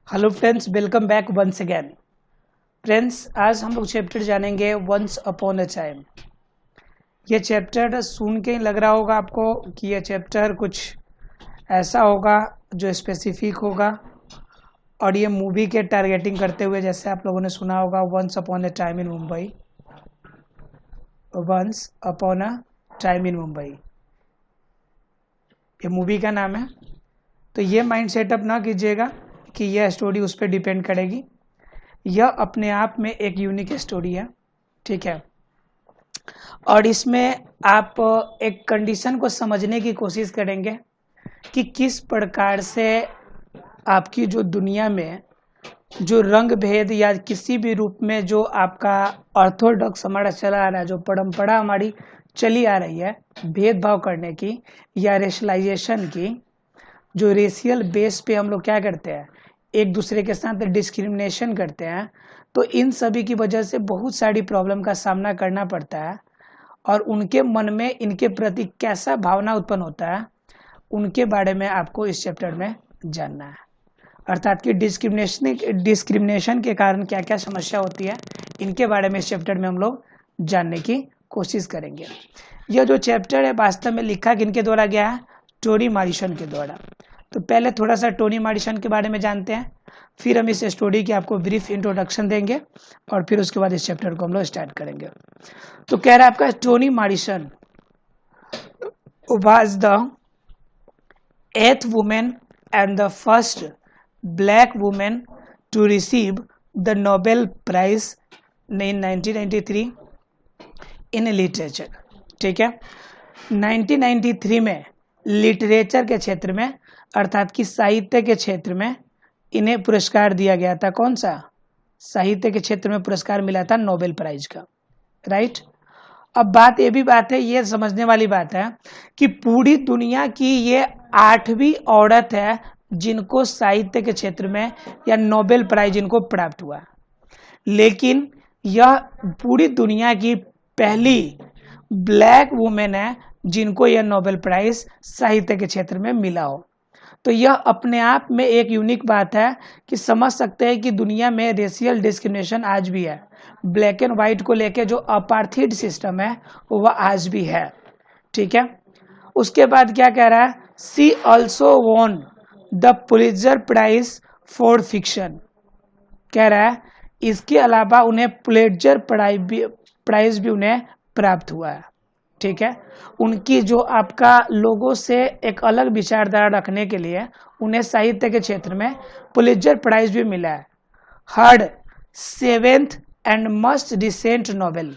Hello friends, welcome back once again. Friends, आज हम लोग चैप्टर जानेंगे वंस अपॉन अ टाइम। ये चैप्टर सुन के ही लग रहा होगा आपको कि ये चैप्टर कुछ ऐसा होगा जो स्पेसिफिक होगा, और ये मूवी के टारगेटिंग करते हुए, जैसे आप लोगों ने सुना होगा once upon a time in Mumbai, once upon a time in Mumbai, ये मूवी का नाम है। तो ये माइंड सेटअप ना कीजिएगा कि यह स्टोरी उस पर डिपेंड करेगी। यह अपने आप में एक यूनिक स्टोरी है, ठीक है। और इसमें आप एक कंडीशन को समझने की कोशिश करेंगे कि किस प्रकार से आपकी जो दुनिया में जो रंग भेद या किसी भी रूप में जो आपका ऑर्थोडॉक्स हमारा चला आ रहा है, जो परंपरा हमारी चली आ रही है भेदभाव करने की या रेशलाइजेशन की, जो रेशियल बेस पे हम लोग क्या करते हैं, एक दूसरे के साथ डिस्क्रिमिनेशन करते हैं, तो इन सभी की वजह से बहुत सारी प्रॉब्लम का सामना करना पड़ता है। और उनके मन में इनके प्रति कैसा भावना उत्पन्न होता है, उनके बारे में आपको इस चैप्टर में जानना है। अर्थात कि डिस्क्रिमिनेशन के कारण क्या क्या समस्या होती है, इनके बारे में इस चैप्टर में हम लोग जानने की कोशिश करेंगे। यह जो चैप्टर है वास्तव में लिखा किनके द्वारा गया है? टोनी मॉरिसन के द्वारा। तो पहले थोड़ा सा टोनी मॉरिसन के बारे में जानते हैं, फिर हम इस स्टोरी की आपको ब्रीफ इंट्रोडक्शन देंगे और फिर उसके बाद इस चैप्टर को हम लोग स्टार्ट करेंगे। तो कह रहा है आपका Tony Morrison was the 8th woman and the first black woman to receive the Nobel Prize in 1993 in literature। ठीक है, 1993 में लिटरेचर के क्षेत्र में, अर्थात कि साहित्य के क्षेत्र में इन्हें पुरस्कार दिया गया था। कौन सा? साहित्य के क्षेत्र में पुरस्कार मिला था नोबेल प्राइज का, राइट। अब बात ये भी बात है, ये समझने वाली बात है कि पूरी दुनिया की ये 8वीं औरत है जिनको साहित्य के क्षेत्र में या नोबेल प्राइज इनको प्राप्त हुआ, लेकिन यह पूरी दुनिया की पहली ब्लैक वुमेन है जिनको यह नोबेल प्राइज साहित्य के क्षेत्र में मिला हो। तो यह अपने आप में एक यूनिक बात है कि समझ सकते हैं कि दुनिया में रेशियल डिस्क्रिमिनेशन आज भी है। ब्लैक एंड व्हाइट को लेके जो अपार्थाइड सिस्टम है वह आज भी है, ठीक है। उसके बाद क्या कह रहा है? She also won the Pulitzer prize for fiction. कह रहा है इसके अलावा उन्हें पुलित्जर प्राइज भी उन्हें प्राप्त हुआ है, ठीक है। उनकी जो आपका लोगों से एक अलग विचारधारा रखने के लिए उन्हें साहित्य के क्षेत्र में पुलित्जर प्राइज भी मिला है। हर 7th and most recent novel,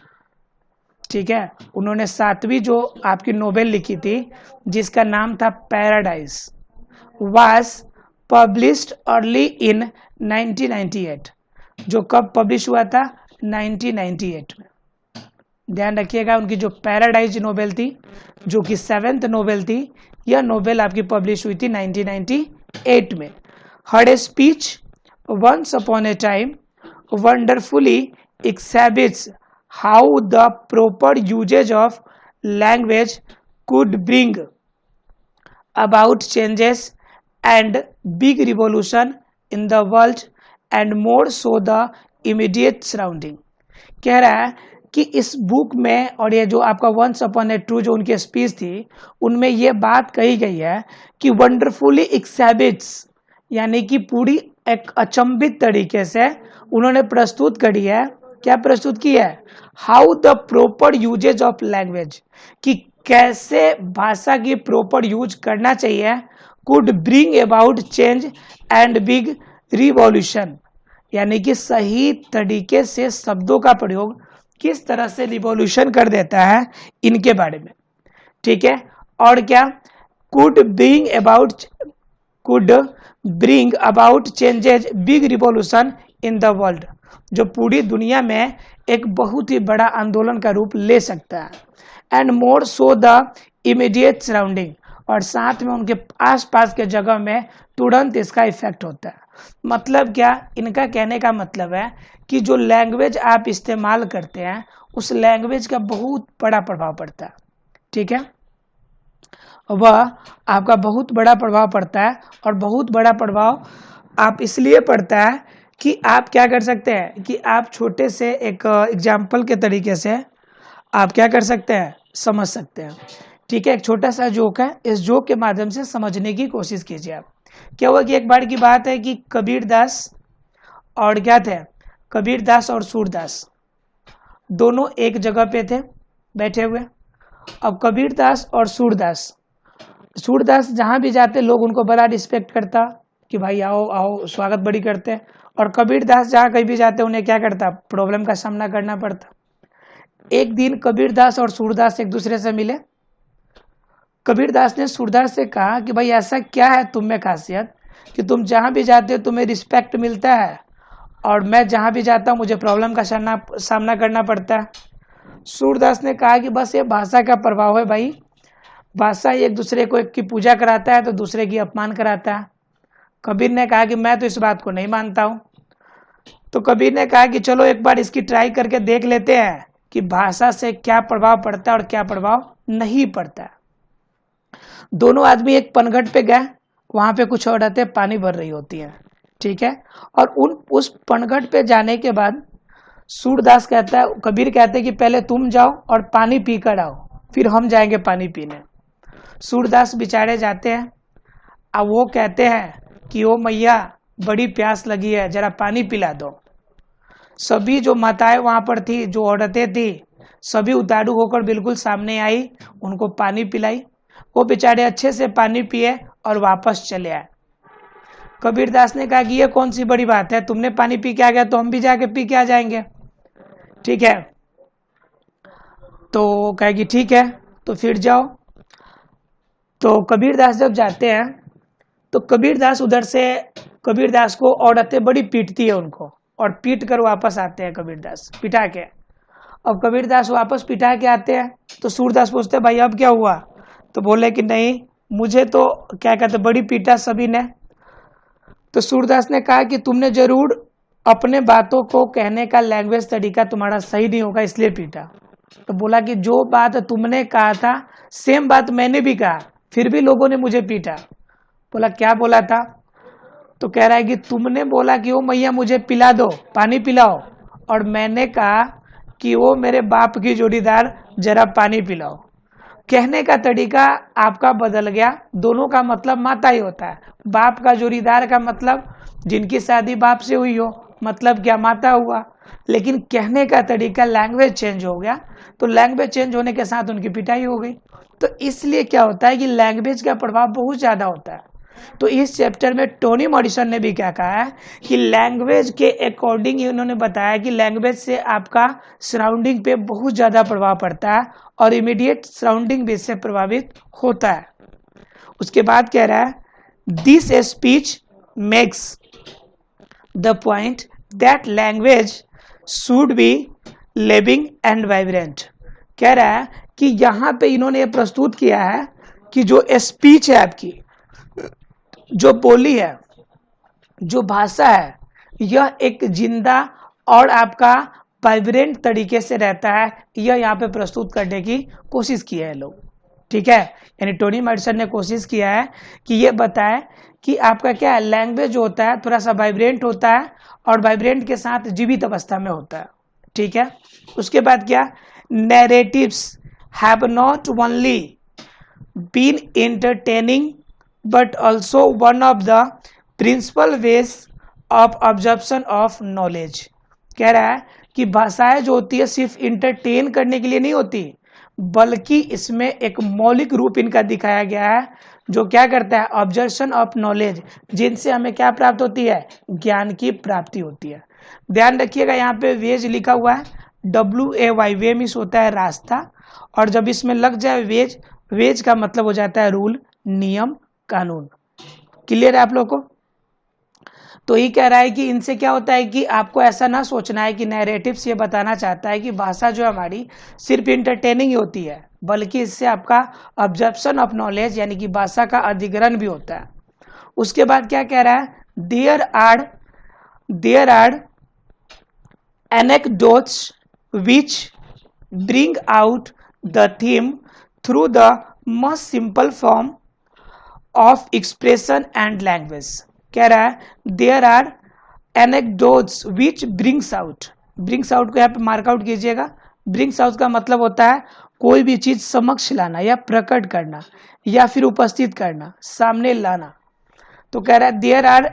ठीक है, उन्होंने 7वीं जो आपकी नोवेल लिखी थी जिसका नाम था paradise, was published early in 1998। जो कब पब्लिश हुआ था? 1998 में। ध्यान रखिएगा, उनकी जो पैराडाइज नोवेल थी जो कि 7th नोवेल थी, यह नोवेल आपकी पब्लिश हुई थी 1998 में। Her speech once upon a time wonderfully exhibits how the proper usage of language could bring about changes and big revolution in the world and more so the immediate surrounding। कह रहा है कि इस book में, और ये जो आपका वंस अपॉन ए ट्रू जो उनकी स्पीच थी उनमें ये बात कही गई है कि वंडरफुली एक्सहिबिट्स, यानी कि पूरी एक अचंभित तरीके से उन्होंने प्रस्तुत करी है। क्या प्रस्तुत की है? How the proper usages of language, कि कैसे भाषा की प्रॉपर यूज करना चाहिए, could bring about change and big revolution, यानी कि सही तरीके से शब्दों का प्रयोग किस तरह से रिवॉल्यूशन कर देता है, इनके बारे में, ठीक है। और क्या? Could bring about changes big revolution in the world, जो पूरी दुनिया में एक बहुत ही बड़ा आंदोलन का रूप ले सकता है। And more so the immediate surrounding, और साथ में उनके आसपास के जगह में तुरंत इसका इफेक्ट होता है। मतलब क्या? इनका कहने का मतलब है कि जो लैंग्वेज आप इस्तेमाल करते हैं उस लैंग्वेज का बहुत बड़ा प्रभाव पड़ता है, ठीक है। वह आपका बहुत बड़ा प्रभाव पड़ता है, और बहुत बड़ा प्रभाव आप इसलिए पड़ता है कि आप क्या कर सकते हैं कि आप छोटे से एक एग्जाम्पल के तरीके से आप क्या कर सकते हैं, समझ सकते हैं। ठीक है, एक छोटा सा जोक है, इस जोक के माध्यम से समझने की कोशिश कीजिए आप। क्या हुआ कि एक बार की बात है कि कबीर दास और क्या थे, कबीर दास और सूरदास दोनों एक जगह पे थे बैठे हुए। अब कबीर दास और सूरदास जहां भी जाते लोग उनको बड़ा रिस्पेक्ट करता कि भाई आओ आओ, स्वागत बड़ी करते। और कबीर दास जहाँ कहीं भी जाते उन्हें क्या करता, प्रॉब्लम का सामना करना पड़ता। एक दिन कबीर दास और सूरदास एक दूसरे से मिले। कबीर दास ने सूरदास से कहा कि भाई ऐसा क्या है तुम में खासियत कि तुम जहां भी जाते हो तुम्हें रिस्पेक्ट मिलता है और मैं जहां भी जाता हूं मुझे प्रॉब्लम का सामना करना पड़ता है। सूरदास ने कहा कि बस ये भाषा का प्रभाव है भाई, भाषा एक दूसरे को एक की पूजा कराता है तो दूसरे की अपमान कराता है। कबीर ने कहा कि मैं तो इस बात को नहीं मानता हूं। तो कबीर ने कहा कि चलो एक बार इसकी ट्राई करके देख लेते हैं कि भाषा से क्या प्रभाव पड़ता है और क्या प्रभाव नहीं पड़ता है। दोनों आदमी एक पनघट पे गए, वहां पे कुछ औरतें पानी भर रही होती हैं। ठीक है, और उस पनघट पे जाने के बाद सूरदास कहता है, कबीर कहते हैं कि पहले तुम जाओ और पानी पी कर आओ, फिर हम जाएंगे पानी पीने। सूरदास बेचारे जाते हैं। अब वो कहते हैं कि ओ मैया बड़ी प्यास लगी है, जरा पानी पिला दो। सभी जो माताएं वहां पर थी, जो औरतें थी, सभी उतारू होकर बिल्कुल सामने आई, उनको पानी पिलाई। वो बेचारे अच्छे से पानी पिए और वापस चले आए। कबीरदास ने कहा कि ये कौन सी बड़ी बात है, तुमने पानी पी के आ गया तो हम भी जाके पी के आ जाएंगे। ठीक है, तो कहेगी ठीक है तो फिर जाओ। तो कबीरदास जब जाते हैं तो कबीरदास को औरतें बड़ी पीटती है उनको, और पीट कर वापस आते हैं कबीरदास पिटा के। अब कबीरदास वापस पिटा के आते हैं तो सूरदास पूछते भाई अब क्या हुआ, तो बोले कि नहीं मुझे तो क्या कहते बड़ी पीटा सभी ने। तो सूरदास ने कहा कि तुमने जरूर अपने बातों को कहने का लैंग्वेज तरीका तुम्हारा सही नहीं होगा इसलिए पीटा। तो बोला कि जो बात तुमने कहा था सेम बात मैंने भी कहा, फिर भी लोगों ने मुझे पीटा। बोला क्या बोला था, तो कह रहा है कि तुमने बोला कि ओ मैया मुझे पिला दो, पानी पिलाओ, और मैंने कहा कि वो मेरे बाप की जोड़ीदार जरा पानी पिलाओ। कहने का तरीका आपका बदल गया, दोनों का मतलब माता ही होता है। बाप का जोड़ीदार का मतलब जिनकी शादी बाप से हुई हो, मतलब क्या माता हुआ, लेकिन कहने का तरीका लैंग्वेज चेंज हो गया, तो लैंग्वेज चेंज होने के साथ उनकी पिटाई हो गई। तो इसलिए क्या होता है कि लैंग्वेज का प्रभाव बहुत ज्यादा होता है। तो इस चैप्टर में टोनी मॉरिसन ने भी क्या कहा है कि लैंग्वेज के अकॉर्डिंग ही उन्होंने बताया कि लैंग्वेज से आपका सराउंडिंग पे बहुत ज्यादा प्रभाव पड़ता है और इमीडिएट सराउंडिंग भी इससे प्रभावित होता है। उसके बाद कह रहा है this speech makes the point that language should be living and vibrant. कह रहा है कि यहाँ पे इन्होंने ये प्रस्तुत किया है कि जो स्पीच है आपकी, जो बोली है, जो भाषा है, यह एक जिंदा और आपका वाइब्रेंट तरीके से रहता है, यह यहाँ पे प्रस्तुत करने की कोशिश की है लोग। ठीक है, यानी टोनी मॉरिसन ने कोशिश किया है कि ये बताए कि आपका क्या है, लैंग्वेज जो होता है थोड़ा सा वाइब्रेंट होता है और वाइब्रेंट के साथ जीवित अवस्था में होता है। ठीक है, उसके बाद क्या, narratives have not only been entertaining but also one of the principal ways of absorption of knowledge। कह रहा है कि भाषाएं जो होती है सिर्फ इंटरटेन करने के लिए नहीं होती, बल्कि इसमें एक मौलिक रूप इनका दिखाया गया है जो क्या करता है, ऑब्जर्वेशन ऑफ नॉलेज, जिनसे हमें क्या प्राप्त होती है, ज्ञान की प्राप्ति होती है। ध्यान रखिएगा यहाँ पे वेज लिखा हुआ है, WAY, वे मीन्स होता है रास्ता, और जब इसमें लग जाए वेज, वेज का मतलब हो जाता है रूल, नियम, कानून। क्लियर है आप लोग को। तो ये कह रहा है कि इनसे क्या होता है कि आपको ऐसा ना सोचना है कि नैरेटिव्स ये बताना चाहता है कि भाषा जो हमारी सिर्फ इंटरटेनिंग ही होती है, बल्कि इससे आपका ऑब्जर्वेशन ऑफ नॉलेज यानी कि भाषा का अधिग्रहण भी होता है। उसके बाद क्या कह रहा है, there are anecdotes which bring out the theme through the most simple form of expression and language. कह रहा है there are anecdotes which brings out, brings out को यहाँ पे मार्कआउट कीजिएगा। ब्रिंग्स आउट का मतलब होता है कोई भी चीज समक्ष लाना या प्रकट करना या फिर उपस्थित करना, सामने लाना। तो कह रहा है there are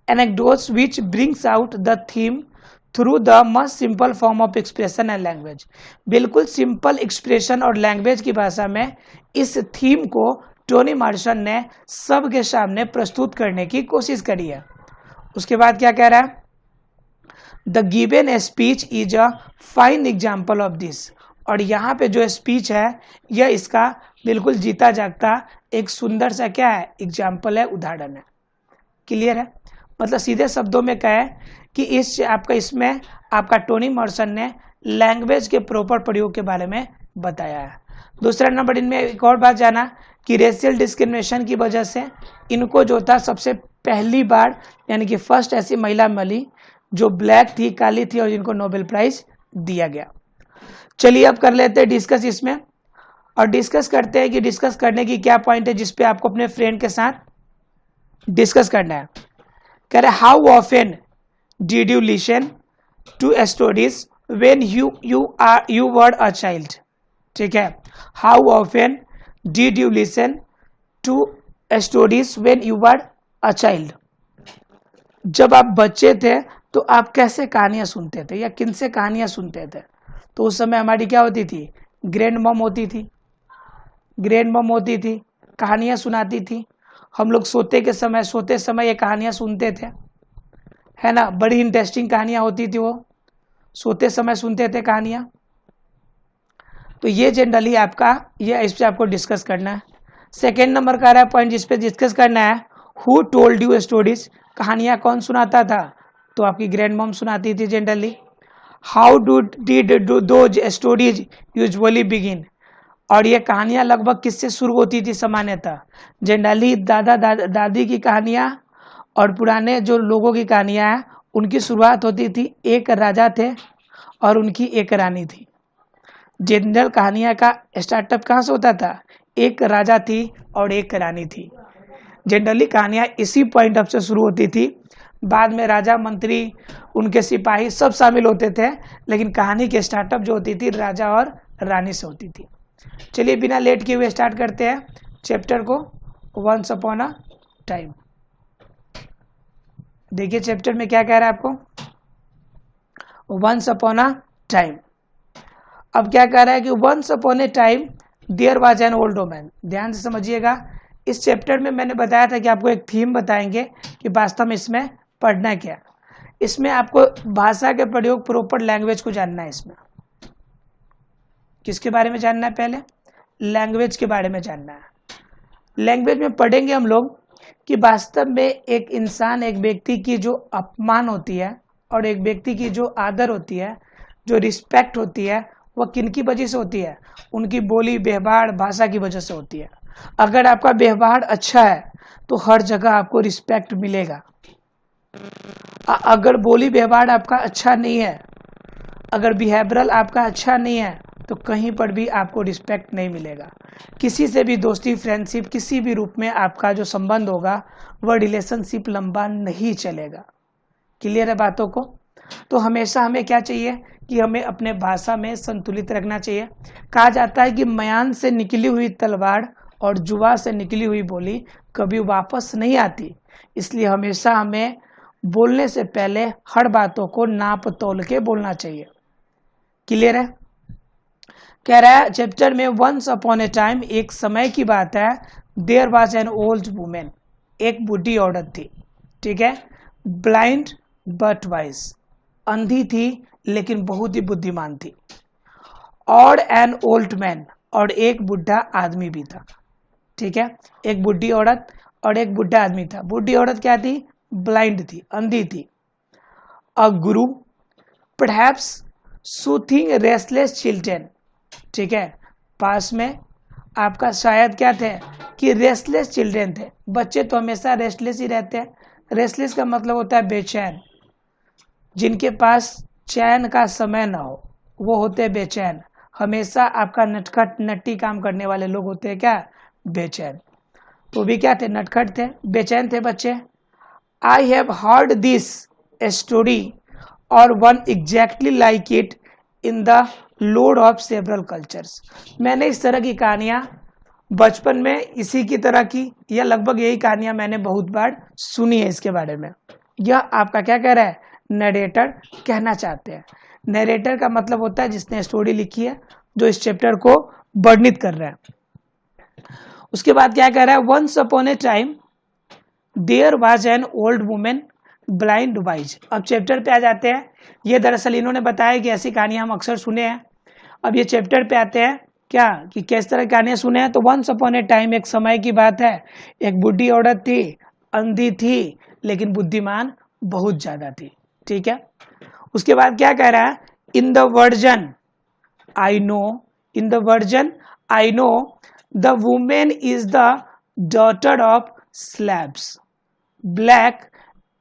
anecdotes which brings out the theme through the must simple form of expression and language. बिल्कुल सिंपल एक्सप्रेशन और लैंग्वेज की भाषा में इस थीम को टोनी मॉरिसन ने सबके सामने प्रस्तुत करने की कोशिश करी है। उसके बाद क्या कह रहा है, the given speech is a fine example of this. और यहाँ पे जो स्पीच है यह इसका बिल्कुल जीता जागता एक सुंदर सा क्या है, एग्जाम्पल है, उदाहरण है। क्लियर है? मतलब सीधे शब्दों में कहे कि इसमें आपका टोनी मॉरिसन ने लैंग्वेज के प्रॉपर प्रयोग के बारे में बताया है। दूसरा नंबर इनमें एक और बात जाना कि रेशियल डिस्क्रिमिनेशन की वजह से इनको जो था सबसे पहली बार यानी कि फर्स्ट ऐसी महिला मिली जो ब्लैक थी, काली थी और जिनको नोबेल प्राइज दिया गया। चलिए अब कर लेते हैं डिस्कस इसमें और डिस्कस करते हैं कि डिस्कस करने की क्या पॉइंट है जिसपे आपको अपने फ्रेंड के साथ डिस्कस करना है। कह रहे how often did you listen to stories when you were a child. ठीक है, how often did you listen to stories when you were a child. जब आप बच्चे थे तो आप कैसे कहानियां सुनते थे या किन से कहानियां सुनते थे। तो उस समय हमारी क्या होती थी, ग्रैंड मम होती थी, ग्रैंड मम होती थी, कहानियां सुनाती थी। हम लोग सोते समय ये कहानियां सुनते थे, है ना। बड़ी इंटरेस्टिंग कहानियां होती थी, वो सोते समय सुनते थे कहानियां। तो ये जनरली आपका ये इस पे आपको डिस्कस करना है। सेकेंड नंबर का रहा पॉइंट जिस पे डिस्कस करना है, हु टोल्ड यू स्टोरीज, कहानियां कौन सुनाता था। तो आपकी ग्रैंड मॉम सुनाती थी generally. How did those stories usually begin, और ये कहानियां लगभग किससे शुरू होती थी सामान्यतः, जनरली दादी की कहानियां और पुराने जो लोगों की कहानियां हैं उनकी शुरुआत होती थी, एक राजा थे और उनकी एक रानी थी। जनरल कहानियां का स्टार्टअप कहाँ से होता था, एक राजा थी और एक रानी थी। जनरली कहानियां इसी पॉइंट ऑफ से शुरू होती थी, बाद में राजा मंत्री उनके सिपाही सब शामिल होते थे, लेकिन कहानी की स्टार्टअप जो होती थी राजा और रानी से होती थी। चलिए बिना लेट किए हुए स्टार्ट करते हैं चैप्टर को, वंस अपॉन अ टाइम। देखिए चैप्टर में क्या कह रहा है आपको, वंस अपॉन अ टाइम। अब क्या कह रहा है कि once upon a time there was an old woman. ध्यान से समझिएगा, इस चैप्टर में मैंने बताया था कि आपको एक थीम बताएंगे कि वास्तव में इसमें पढ़ना क्या। इसमें आपको भाषा के प्रयोग, प्रॉपर लैंग्वेज को जानना है। इसमें किसके बारे में जानना है, पहले लैंग्वेज के बारे में जानना है। लैंग्वेज में पढ़ेंगे हम लोग कि वास्तव में एक इंसान, एक व्यक्ति की जो अपमान होती है और एक व्यक्ति की जो आदर होती है, जो रिस्पेक्ट होती है, वह किनकी वजह से होती है, उनकी बोली व्यवहार भाषा की वजह से होती है। अगर आपका व्यवहार अच्छा है तो हर जगह आपको रिस्पेक्ट मिलेगा। अगर बोली व्यवहार आपका अच्छा नहीं है, अगर बिहेवियरल आपका अच्छा नहीं है तो कहीं पर भी आपको रिस्पेक्ट नहीं मिलेगा। किसी से भी दोस्ती, फ्रेंडशिप, किसी भी रूप में आपका जो संबंध होगा वह रिलेशनशिप लंबा नहीं चलेगा। क्लियर है बातों को। तो हमेशा हमें क्या चाहिए कि हमें अपने भाषा में संतुलित रखना चाहिए। कहा जाता है कि मयान से निकली हुई तलवार और जुआ से निकली हुई बोली कभी वापस नहीं आती, इसलिए हमेशा हमें बोलने से पहले हर बातों को नाप तोल के बोलना चाहिए। क्लियर है। कह रहा है चैप्टर में वंस अपॉन ए टाइम, एक समय की बात है, there was an old women, एक बुढ़ी औरत थी। ठीक है, ब्लाइंड बट वाइज, अंधी थी लेकिन बहुत ही बुद्धिमान थी। और एन ओल्ड मैन, और एक बुढ़ा आदमी भी था। ठीक है, एक बुढ़ी औरत और एक बुढ़ा आदमी था। बुढ़ी औरत क्या थी, ब्लाइंड थी, अंधी थी। अ गुरु परहैप्स सूथिंग रेस्टलेस चिल्ड्रेन। ठीक है, पास में आपका शायद क्या थे कि रेस्टलेस चिल्ड्रेन थे। बच्चे तो हमेशा रेस्टलेस ही रहते हैं। रेस्टलेस का मतलब होता है बेचैन। जिनके पास चैन का समय ना हो वो होते हैं बेचैन। हमेशा आपका नटखट नट्टी काम करने वाले लोग होते हैं क्या, बेचैन। तो भी क्या थे, नटखट थे, बेचैन थे बच्चे। I have heard this story or one exactly like it in the lore of several cultures. मैंने इस तरह की कहानियां बचपन में इसी की तरह की या लगभग यही कहानियां मैंने बहुत बार सुनी है इसके बारे में। यह आपका क्या कह रहा है, नरेटर कहना चाहते हैं। नरेटर का मतलब होता है जिसने स्टोरी लिखी है, जो इस चैप्टर को वर्णित कर रहा है। उसके बाद क्या कह रहा है, once upon a time there was an old women blind wise. अब चैप्टर पे आ जाते हैं। ये दरअसल इन्होंने बताया कि ऐसी कहानियां हम अक्सर सुने हैं। अब ये चैप्टर पे आते हैं क्या कि किस तरह की कहानियां सुने हैं। तो वंस अपॉन ए टाइम, एक समय की बात है, एक बुढ़ी औरत थी, अंधी थी लेकिन बुद्धिमान बहुत ज्यादा थी। ठीक है, उसके बाद क्या कह रहा है, in the version I know, in the version I know the women is the daughter of slabs, black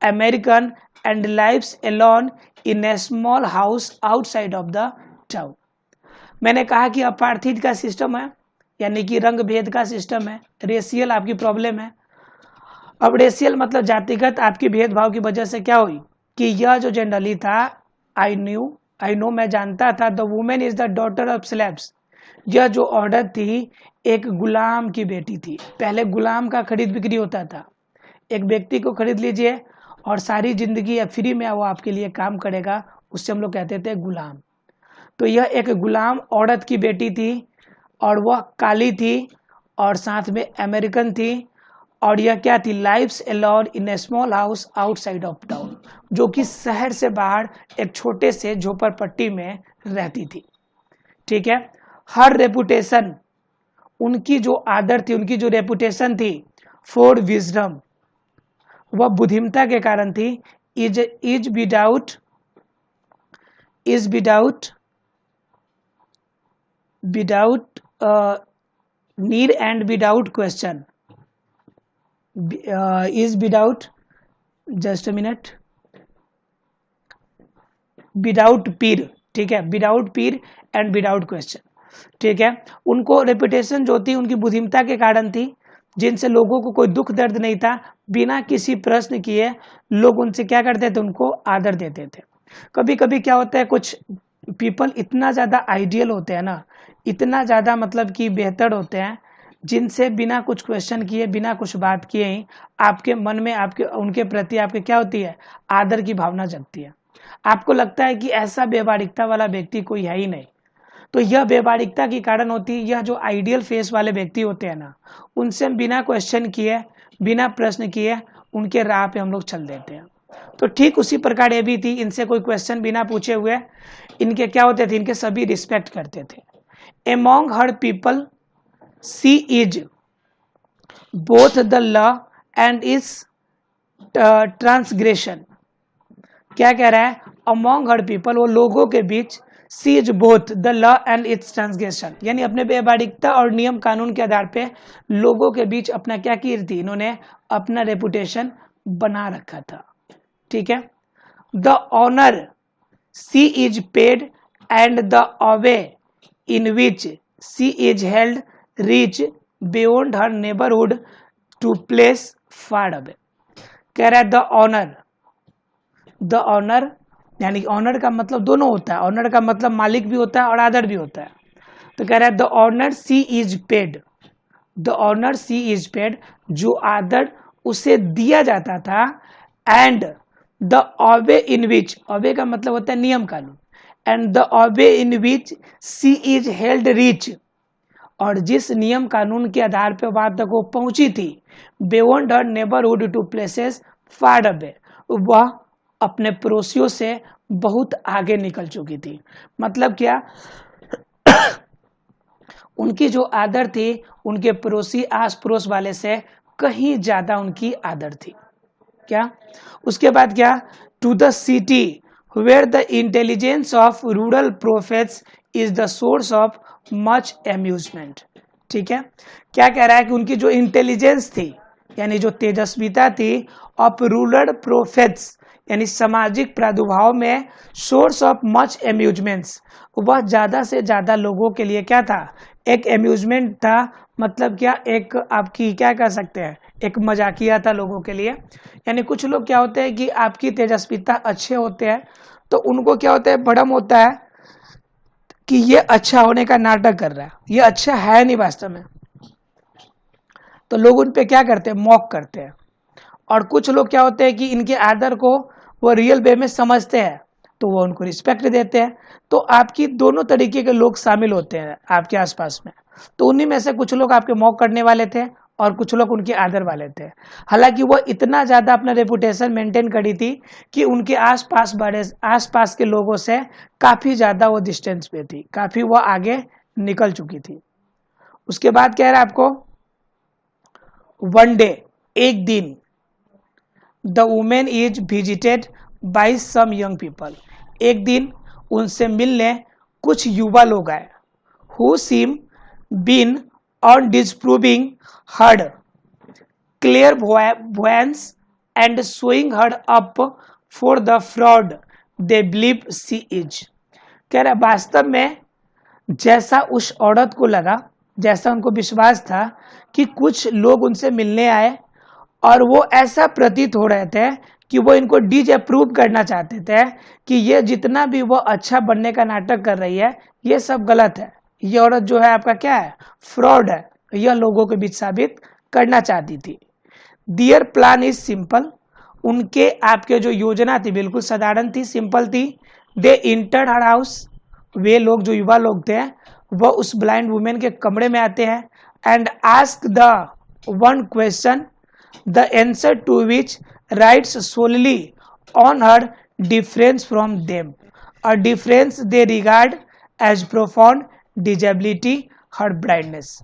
American and lives alone in a small house outside of the town। मैंने कहा कि अपार्थिद का सिस्टम है, यानी कि रंग भेद का सिस्टम है, रेशियल आपकी प्रॉब्लम है। अब रेशियल मतलब जातिगत आपकी भेदभाव की वजह से क्या हुई कि यह जो जनरली था, आई नो मैं जानता था, the women is the daughter of slabs, यह जो औरत थी एक गुलाम की बेटी थी। पहले गुलाम का खरीद बिक्री होता था, एक व्यक्ति को खरीद लीजिए और सारी जिंदगी या फ्री में वो आपके लिए काम करेगा, उससे हम लोग कहते थे गुलाम। तो यह एक गुलाम औरत की बेटी थी और वह काली थी और साथ में अमेरिकन थी। और यह क्या थी, lives alone in A small house outside of town, जो कि शहर से बाहर एक छोटे से झोपड़पट्टी में रहती थी। ठीक है, हर रेपुटेशन, उनकी जो आदर थी, उनकी जो रेपुटेशन थी, फॉर विजडम, वह बुद्धिमता के कारण थी, is without need and without question, is without, just a minute, without पीर। ठीक है, without Pir and without question. ठीक है, उनको रेपुटेशन जो थी उनकी बुद्धिमता के कारण थी, जिनसे लोगों को कोई दुख दर्द नहीं था, बिना किसी प्रश्न किए लोग उनसे क्या करते थे, उनको आदर देते थे। कभी कभी क्या होता है, कुछ पीपल इतना ज्यादा आइडियल होते हैं ना, इतना ज्यादा मतलब कि बेहतर होते हैं, जिनसे बिना कुछ क्वेश्चन किए, बिना कुछ बात किए ही आपके मन में आपके उनके प्रति आपके क्या होती है, आदर की भावना जगती है। आपको लगता है कि ऐसा व्यवहारिकता वाला व्यक्ति कोई है ही नहीं। तो यह व्यवहारिकता के कारण होती है, यह जो आइडियल फेस वाले व्यक्ति होते हैं ना, उनसे हम बिना क्वेश्चन किए, बिना प्रश्न किए उनके राह पे हम लोग चल देते हैं। तो ठीक उसी प्रकार ये भी थी, इनसे कोई क्वेश्चन बिना पूछे हुए इनके क्या होते थे, इनके सभी रिस्पेक्ट करते थे। Among her people see is both the law and is transgression. क्या कह रहा है, अमॉन्ग हर पीपल, वो लोगों के बीच, she is both the law and its transgression, यानी अपने व्यवहारिकता और नियम कानून के आधार पे लोगों के बीच अपना क्या की थी, इन्होंने अपना रेपुटेशन बना रखा था। ठीक है, the honour she is paid and the away in which she is held reach beyond her neighbourhood to place far away. कह रहा है द ऑनर यानी ऑनर का मतलब दोनों होता है, ऑनर का मतलब मालिक भी होता है और आदर भी होता है। तो कह रहा है the honour she is paid, the honour she is paid, जो आदर उसे दिया जाता था, and the away in which, away का मतलब होता है नियम कानून, and the away in which she is held reach, और जिस नियम कानून के आधार पर वहां तक वो पहुंची थी, beyond her neighbourhood to places far away, वह अपने पड़ोसियों से बहुत आगे निकल चुकी थी। मतलब क्या, उनकी जो आदर थी उनके पड़ोसी आस पड़ोस वाले से कहीं ज्यादा उनकी आदर थी। क्या, उसके बाद क्या, to the city where the intelligence of rural prophets is the source of much amusement. ठीक है, क्या कह रहा है कि उनकी जो इंटेलिजेंस थी, यानी जो तेजस्विता थी, ऑफ रूरल प्रोफेट्स, यानी सामाजिक प्रादुर्भाव में, सोर्स ऑफ मच एम्यूजमेंट्स, वह ज्यादा से ज्यादा लोगों के लिए क्या था, एक एम्यूजमेंट था, मतलब क्या, एक आपकी क्या कह सकते हैं, एक मजाकिया था लोगों के लिए। यानी कुछ लोग क्या होते हैं कि आपकी तेजस्विता अच्छे होते हैं तो उनको क्या होता है, भ्रम होता है कि ये अच्छा होने का नाटक कर रहा है, ये अच्छा है नहीं वास्तव में, तो लोग उन पे क्या करते हैं, मॉक करते हैं। और कुछ लोग क्या होते हैं कि इनके आदर को वो रियल वे में समझते हैं तो वो उनको रिस्पेक्ट देते हैं। तो आपकी दोनों तरीके के लोग शामिल होते हैं आपके आसपास में। तो उन्हीं में से कुछ लोग आपके मॉक करने वाले थे और कुछ लोग उनके आदर वाले थे। हालांकि वो इतना ज्यादा अपना रेपुटेशन मेंटेन करी थी कि उनके आसपास के लोगों से काफी ज्यादा वो डिस्टेंस पे थी, काफी वो आगे निकल चुकी थी। उसके बाद कह रहा है आपको, वन डे, एक दिन, the women is visited by some young people, एक दिन उनसे मिलने कुछ युवा लोग आए, who seem been on disproving her clairvoyance and showing her up for the fraud they believe she is। कह रहा वास्तव में जैसा उस औरत को लगा, जैसा उनको विश्वास था कि कुछ लोग उनसे मिलने आए और वो ऐसा प्रतीत हो रहे थे कि वो इनको डिसअप्रूव करना चाहते थे कि ये जितना भी वो अच्छा बनने का नाटक कर रही है ये सब गलत है, ये औरत जो है आपका क्या है, फ्रॉड है, यह लोगों के बीच साबित करना चाहती थी। दियर प्लान इज सिंपल, उनके आपके जो योजना थी बिल्कुल साधारण थी, सिंपल थी। दे इंटर हर हाउस, वे लोग जो युवा लोग थे वह उस ब्लाइंड वुमेन के कमरे में आते हैं and ask the one question the answer to which rights solely on her difference from them, a difference they regard as profound disability her blindness.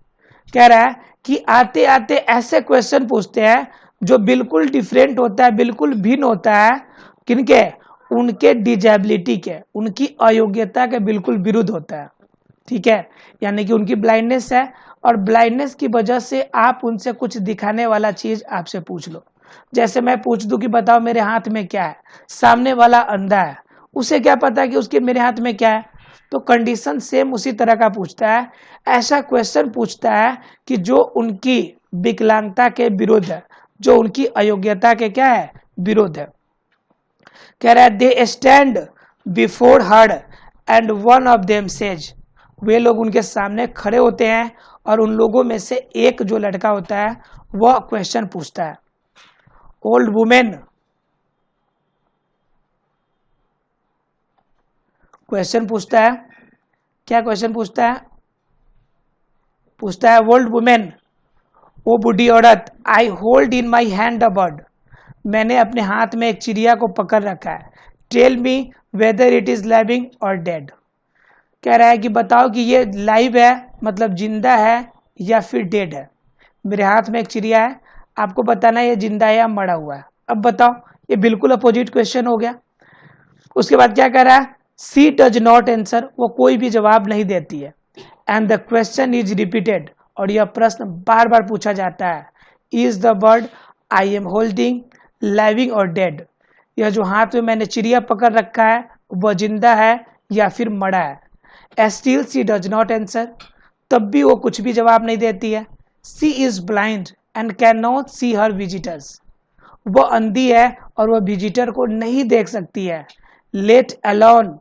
कह रहा है कि आते आते ऐसे क्वेश्चन पूछते हैं जो बिल्कुल डिफरेंट होता है, बिल्कुल भिन्न होता है, किनके, उनके डिजेबिलिटी के, उनकी अयोग्यता के बिल्कुल विरुद्ध होता है। ठीक है, यानी कि उनकी ब्लाइंडनेस है और ब्लाइंडनेस की वजह से आप उनसे कुछ दिखाने वाला चीज आपसे पूछ लो। जैसे मैं पूछ दूं कि बताओ मेरे हाथ में क्या है, सामने वाला अंधा है, उसे क्या पता कि उसके मेरे हाथ में क्या है, तो कंडीशन सेम उसी तरह का पूछता है। ऐसा क्वेश्चन पूछता है कि जो उनकी विकलांगता के विरुद्ध है, जो उनकी अयोग्यता के क्या है, विरुद्ध है। कह रहा है they stand before her and one of them says, वे लोग उनके सामने खड़े होते हैं और उन लोगों में से एक जो लड़का होता है वह क्वेश्चन पूछता है, ओल्ड वुमेन, क्वेश्चन पूछता है, क्या क्वेश्चन पूछता है, पूछता है ओल्ड वुमेन, ओ बूढ़ी औरत, I hold in my hand a bird, मैंने अपने हाथ में एक चिड़िया को पकड़ रखा है, tell me whether it is living or dead, कह रहा है कि बताओ कि ये लाइव है मतलब जिंदा है या फिर डेड है। मेरे हाथ में एक चिड़िया है, आपको बताना है ये जिंदा है या मरा हुआ है। अब बताओ, ये बिल्कुल अपोजिट क्वेश्चन हो गया। उसके बाद क्या कह रहा है, सी डज नॉट आंसर, वो कोई भी जवाब नहीं देती है, and the question is repeated, और यह प्रश्न बार बार पूछा जाता है, is the bird I am holding living or dead, यह जो हाथ में मैंने चिड़िया पकड़ रखा है वह जिंदा है या फिर मरा है। Still she does not answer, तब भी वो कुछ भी जवाब नहीं देती है। She is blind and can not see her visitors, वह अंधी है और वह विजिटर को नहीं देख सकती है। Let alone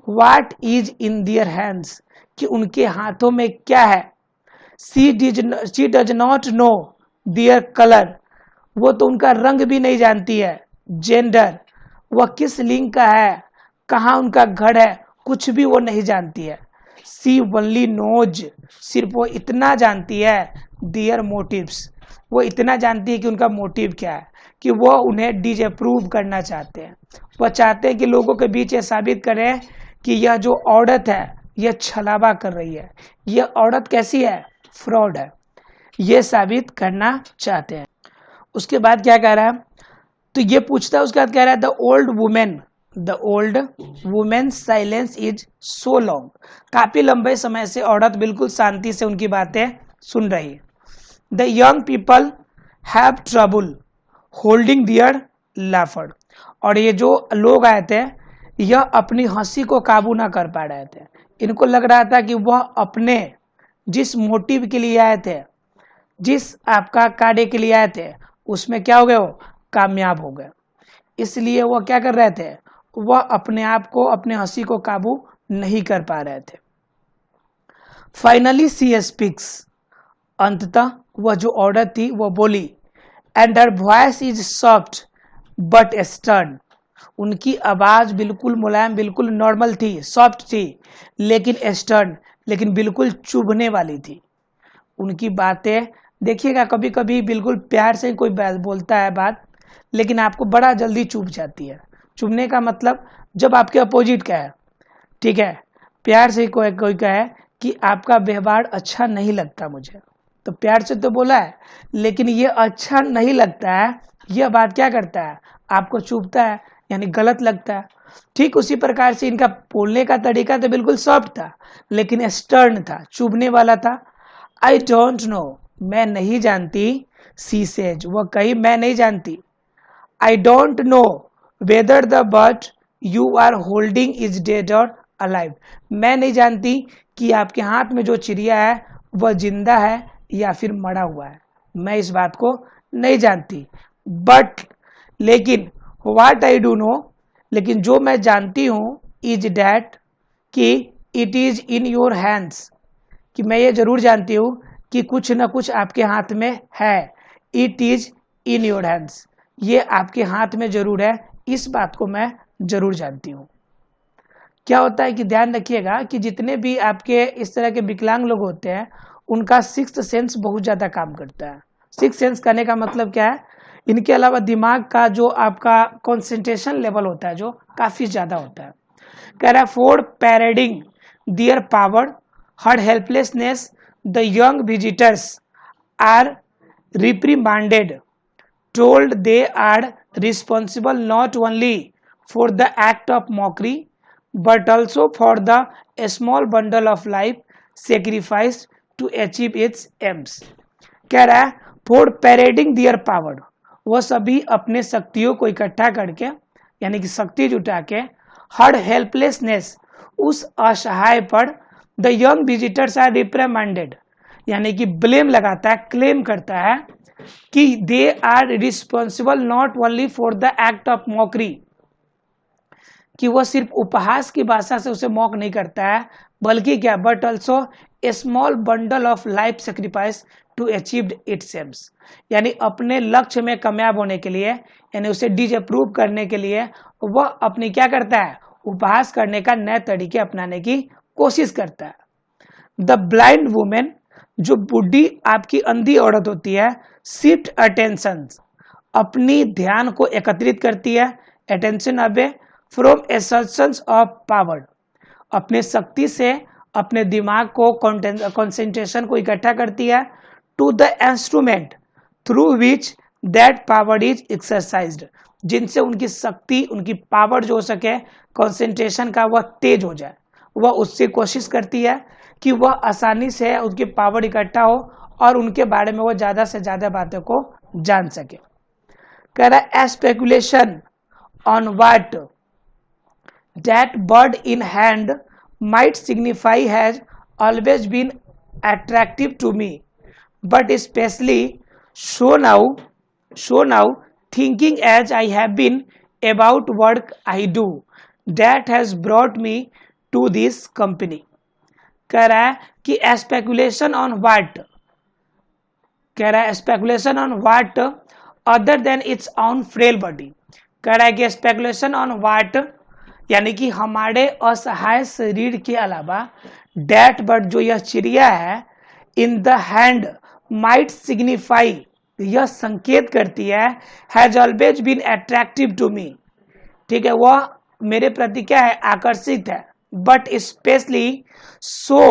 what is in their hands, कि उनके हाथों में क्या है। She does not know their colour, वो तो उनका रंग भी नहीं जानती है। जेंडर, वह किस लिंग का है, कहाँ उनका घर है, कुछ भी वो नहीं जानती है। सी ओनली नोज, सिर्फ वो इतना जानती है। दियर मोटिव्स, वो इतना जानती है कि उनका मोटिव क्या है, कि वो उन्हें डिसअप्रूव करना चाहते हैं। वह चाहते हैं कि लोगों के बीच ये साबित करें कि यह जो औरत है यह छलावा कर रही है, यह औरत कैसी है, फ्रॉड है, ये साबित करना चाहते हैं। उसके बाद क्या कह रहा है, तो ये पूछता है, उसके बाद कह रहा है the old women silence is so long, काफी लंबे समय से औरत बिल्कुल शांति से उनकी बातें सुन रही है। The young people have trouble holding their laughter, और ये जो लोग आए थे यह अपनी हंसी को काबू ना कर पा रहे थे। इनको लग रहा था कि वह अपने जिस मोटिव के लिए आए थे, जिस आपका कार्य के लिए आए थे, उसमें क्या हो गए, वो कामयाब हो गए। इसलिए वह क्या कर रहे थे, वह अपने आप को, अपने हंसी को काबू नहीं कर पा रहे थे। फाइनली सी स्पीक्स, अंततः वह जो औरत थी वह बोली, and her voice is soft but stern, उनकी आवाज बिल्कुल मुलायम, बिल्कुल नॉर्मल थी, सॉफ्ट थी, लेकिन स्टर्न, लेकिन बिल्कुल चुभने वाली थी। उनकी बातें देखिएगा, कभी कभी बिल्कुल प्यार से कोई बोलता है बात, लेकिन आपको बड़ा जल्दी चुभ जाती है। चुभने का मतलब जब आपके अपोजिट का है, ठीक है, प्यार से कोई कहे कि आपका व्यवहार अच्छा नहीं लगता मुझे, तो प्यार से तो बोला है, लेकिन ये अच्छा नहीं लगता है, यह बात क्या करता है, आपको चुभता है, यानी गलत लगता है। ठीक उसी प्रकार से इनका बोलने का तरीका तो बिल्कुल सॉफ्ट था, लेकिन स्टर्न था, चुभने वाला था। आई डोंट नो, मैं नहीं जानती, सी सेज, वह कही मैं नहीं जानती। I don't know whether the bird you are holding is dead or alive, मैं नहीं जानती कि आपके हाथ में जो चिड़िया है वह जिंदा है या फिर मरा हुआ है, मैं इस बात को नहीं जानती। बट, लेकिन, व्हाट आई डू नो, लेकिन जो मैं जानती हूं, इज डैट, कि it is in your hands, कि मैं ये जरूर जानती हूँ कि कुछ न कुछ आपके हाथ में है। It is in your hands, ये आपके हाथ में जरूर है, इस बात को मैं जरूर जानती हूँ। क्या होता है कि ध्यान रखिएगा कि जितने भी आपके इस तरह के विकलांग लोग होते हैं, उनका सिक्स्थ सेंस बहुत ज़्यादा काम करता है। सिक्स्थ सेंस करने का मतलब क्या है, इनके अलावा दिमाग का जो आपका कंसंट्रेशन लेवल होता है, जो काफ़ी ज़्यादा होता है। कह रहा है, for parading their power, her helplessness, the young visitors are reprimanded, told they are responsible not only for the act of mockery but also for the small bundle of life sacrificed to achieve its aims। कह रहा है, for parading their power, वह सभी अपने शक्तियों को इकट्ठा करके, यानी कि शक्ति जुटा के, हर हेल्पलेसनेस, उस असहाय पर, the young visitors are reprimanded, यानी कि ब्लेम लगाता है, क्लेम करता है कि they are responsible not only for the act of mockery, कि वह सिर्फ उपहास की भाषा से उसे मॉक नहीं करता है, बल्कि क्या, but also a small bundle of life sacrifice to achieve its aims, यानी अपने लक्ष्य में कामयाब होने के लिए, यानी उसे डिसअप्रूव करने के लिए वह अपनी क्या करता है, उपहास करने का नए तरीके अपनाने की कोशिश करता है। द ब्लाइंड वुमेन, जो बूढ़ी आपकी अंधी औरत होती है, शिफ्ट अटेंशन, अपनी ध्यान को एकत्रित करती है, attention away from assertions of power, अपने शक्ति से अपने दिमाग को, कंसंट्रेशन को इकट्ठा करती है, to the instrument through which that power is exercised, जिनसे उनकी शक्ति, उनकी पावर जो हो सके, कंसंट्रेशन का वह तेज हो जाए, वह उससे कोशिश करती है कि वह आसानी से उनकी पावर इकट्ठा हो और उनके बारे में वह ज़्यादा से ज़्यादा बातों को जान सके। कह रहा है, speculation on what that bird in hand might signify has always been attractive to me, but especially so now thinking as I have been about work I do that has brought me to this company। कह रहा है कि speculation on what, कह रहा है speculation on what other than its own frail body, कह रहा है कि स्पेकुलेशन ऑन व्हाट, यानी कि हमारे असहाय शरीर के अलावा, डैट बर्ड, जो यह चिड़िया है, in the hand might signify, यह संकेत करती है, has always been attractive to me, ठीक है, वह मेरे प्रति क्या है, आकर्षित है, but specially so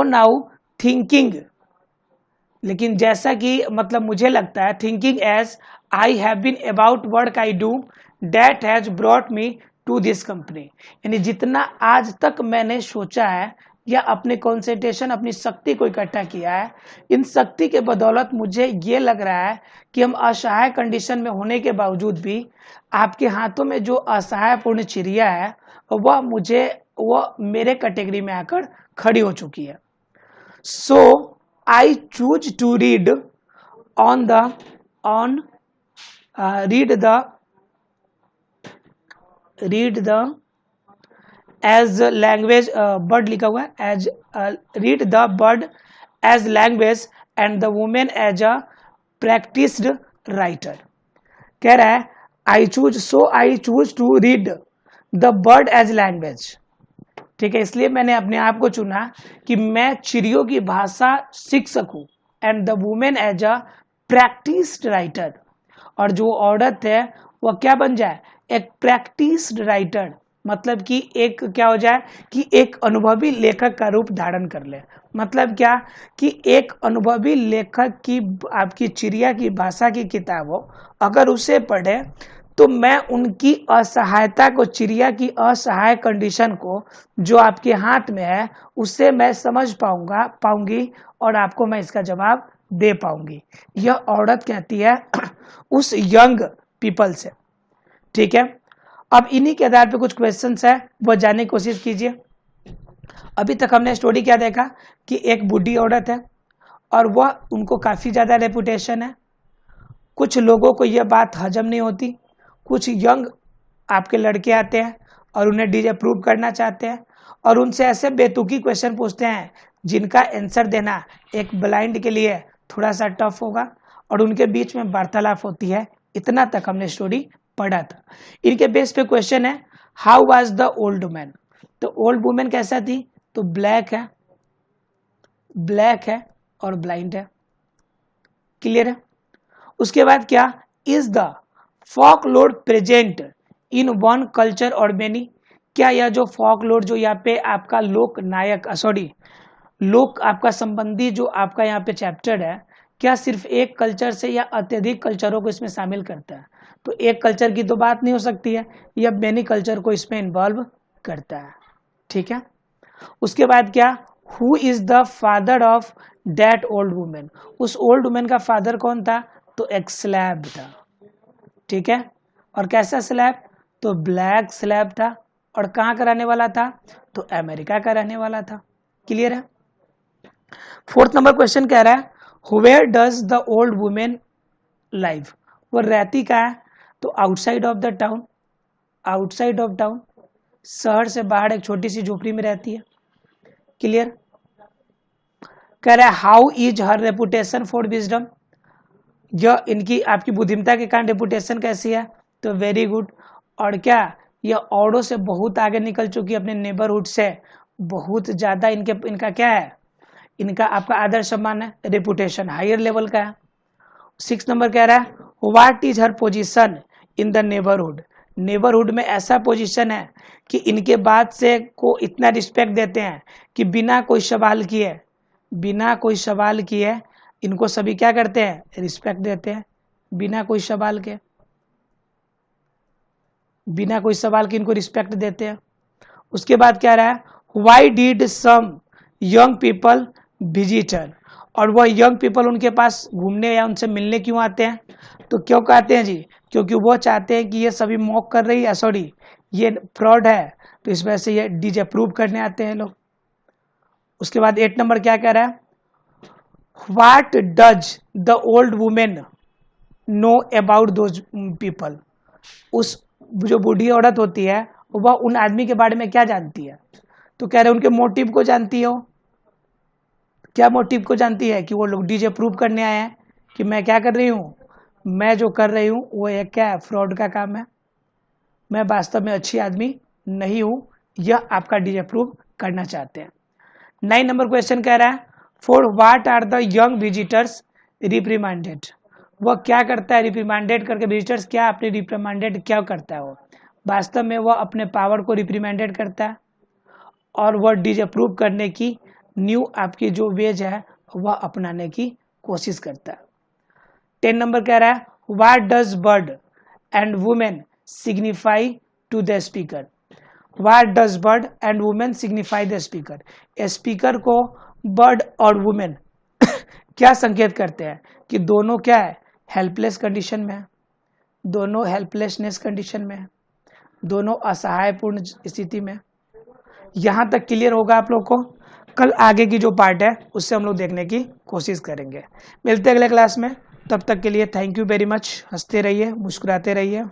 now thinking, लेकिन जैसा कि मतलब मुझे लगता है, thinking as I have been about work I do that has brought me to this company, यानी जितना आज तक मैंने सोचा है या अपने कंसंट्रेशन, अपनी शक्ति को इकट्ठा किया है, इन शक्ति के बदौलत मुझे ये लग रहा है कि हम असहाय कंडीशन में होने के बावजूद भी आपके हाथों में जो असहाय पूर्ण चिड़िया है, वह मेरे कैटेगरी में आकर खड़ी हो चुकी है। So I choose to read on the read the as language, bird लिखा हुआ है, as read the bird as language and the women as a practised writer. कह रहा है I choose to read the bird as language. ठीक है, इसलिए मैंने अपने आप को चुना कि मैं चिड़ियों की भाषा सीख सकूं, and the women as a practised writer, और जो औरत है वह क्या बन जाए, एक प्रैक्टिस्ड राइटर, मतलब कि एक क्या हो जाए कि एक अनुभवी लेखक का रूप धारण कर ले। मतलब क्या कि एक अनुभवी लेखक की आपकी चिड़िया की भाषा की किताब हो, अगर उसे पढ़े तो मैं उनकी असहायता को, चिड़िया की असहाय कंडीशन को जो आपके हाथ में है, उससे मैं समझ पाऊंगी और आपको मैं इसका जवाब दे पाऊंगी। यह औरत कहती है उस यंग पीपल से। ठीक है, अब इन्हीं के आधार पे कुछ क्वेश्चंस है, वो जानने की कोशिश कीजिए। अभी तक हमने स्टोरी क्या देखा कि एक बूढ़ी औरत है और वह उनको काफी ज्यादा रेपुटेशन है। कुछ लोगों को यह बात हजम नहीं होती, कुछ यंग आपके लड़के आते हैं और उन्हें डिसअप्रूव करना चाहते हैं और उनसे ऐसे बेतुकी क्वेश्चन पूछते हैं जिनका आंसर देना एक ब्लाइंड के लिए थोड़ा सा टफ होगा, और उनके बीच में वार्तालाप होती है। इतना तक हमने स्टोरी पढ़ा था। इनके बेस पे क्वेश्चन है, how was the old women. तो ओल्ड वुमेन कैसा थी, तो ब्लैक है और ब्लाइंड है। क्लियर है। उसके बाद क्या, is the folklore present in one culture और मेनी। क्या यह जो फॉकलोर, जो यहाँ पे आपका लोक नायक लोक आपका संबंधी जो आपका यहाँ पे चैप्टर है, क्या सिर्फ एक कल्चर से या अत्यधिक कल्चरों को इसमें शामिल करता है। तो एक कल्चर की तो बात नहीं हो सकती है, यह मेनी कल्चर को इसमें इन्वॉल्व करता है। ठीक है, उसके बाद क्या, who is the father of that old women. उस ओल्ड वुमेन का फादर कौन था, तो एक स्लैब था। ठीक है, और कैसा स्लैब, तो ब्लैक स्लैब था, और कहाँ का रहने वाला था, तो अमेरिका का रहने वाला था। क्लियर है। फोर्थ नंबर क्वेश्चन कह रहा है, where does the old women live. वो रहती कहाँ है, तो outside of the town, outside of town, शहर से बाहर एक छोटी सी झोपड़ी में रहती है। क्लियर। कह रहा है, how is her reputation for wisdom. यह इनकी आपकी बुद्धिमता के कारण रेपुटेशन कैसी है, तो वेरी गुड। और क्या, यह औरों से बहुत आगे निकल चुकी है, अपने नेबरहुड से बहुत ज्यादा इनका क्या है, इनका आपका आदर सम्मान है, रेपुटेशन हायर लेवल का है। 6 नंबर कह रहा है, what is her position in the neighbourhood. Neighbourhood में ऐसा पोजीशन है कि इनके बाद से को इतना रिस्पेक्ट देते हैं कि बिना कोई सवाल किए इनको सभी क्या करते हैं, रिस्पेक्ट देते हैं, बिना कोई सवाल के इनको रिस्पेक्ट देते हैं। उसके बाद क्या रहा है, why did some young people visitor. और वह यंग पीपल उनके पास घूमने या उनसे मिलने क्यों आते हैं, तो क्यों कहते हैं जी, क्योंकि वो चाहते हैं कि ये सभी मॉक कर रही है, सॉरी ये फ्रॉड है, तो इस वजह से ये डिसअप्रूव करने आते हैं लोग। उसके बाद 8 नंबर क्या कह रहा है, what does the old women know about those people. उस जो बूढ़ी औरत होती है वह उन आदमी के बारे में क्या जानती है, तो कह रहे उनके मोटिव को जानती हो। क्या मोटिव को जानती है, कि वो लोग डिसअप्रूव करने आए हैं कि मैं क्या कर रही हूँ, मैं जो कर रही हूँ वो एक क्या है, फ्रॉड का काम है, मैं वास्तव में अच्छी आदमी नहीं हूँ, यह आपका डिसअप्रूव करना चाहते हैं। 9 नंबर क्वेश्चन कह रहा है, for what are the young visitors reprimanded. वह क्या करता है, रिप्रीमांडेड करके विजिटर्स क्या अपने रिप्रीमांडेड क्या करता है, वो वास्तव में वह अपने पावर को रिप्रीमांडेड करता है और वह डिसअप्रूव करने की न्यू आपकी जो वेज है वह अपनाने की कोशिश करता है। 10 नंबर कह रहा है, what does bird and women signify to the speaker. What does bird and women signify the speaker. Speaker को बर्ड और वुमेन क्या संकेत करते हैं, कि दोनों क्या है, हेल्पलेस कंडीशन में है, दोनों हेल्पलेसनेस कंडीशन में है, दोनों असहायपूर्ण स्थिति में। यहां तक क्लियर होगा आप लोग को। कल आगे की जो पार्ट है उससे हम लोग देखने की कोशिश करेंगे। मिलते हैं अगले क्लास में, तब तक के लिए थैंक यू वेरी मच। हंसते रहिए, मुस्कुराते रहिए।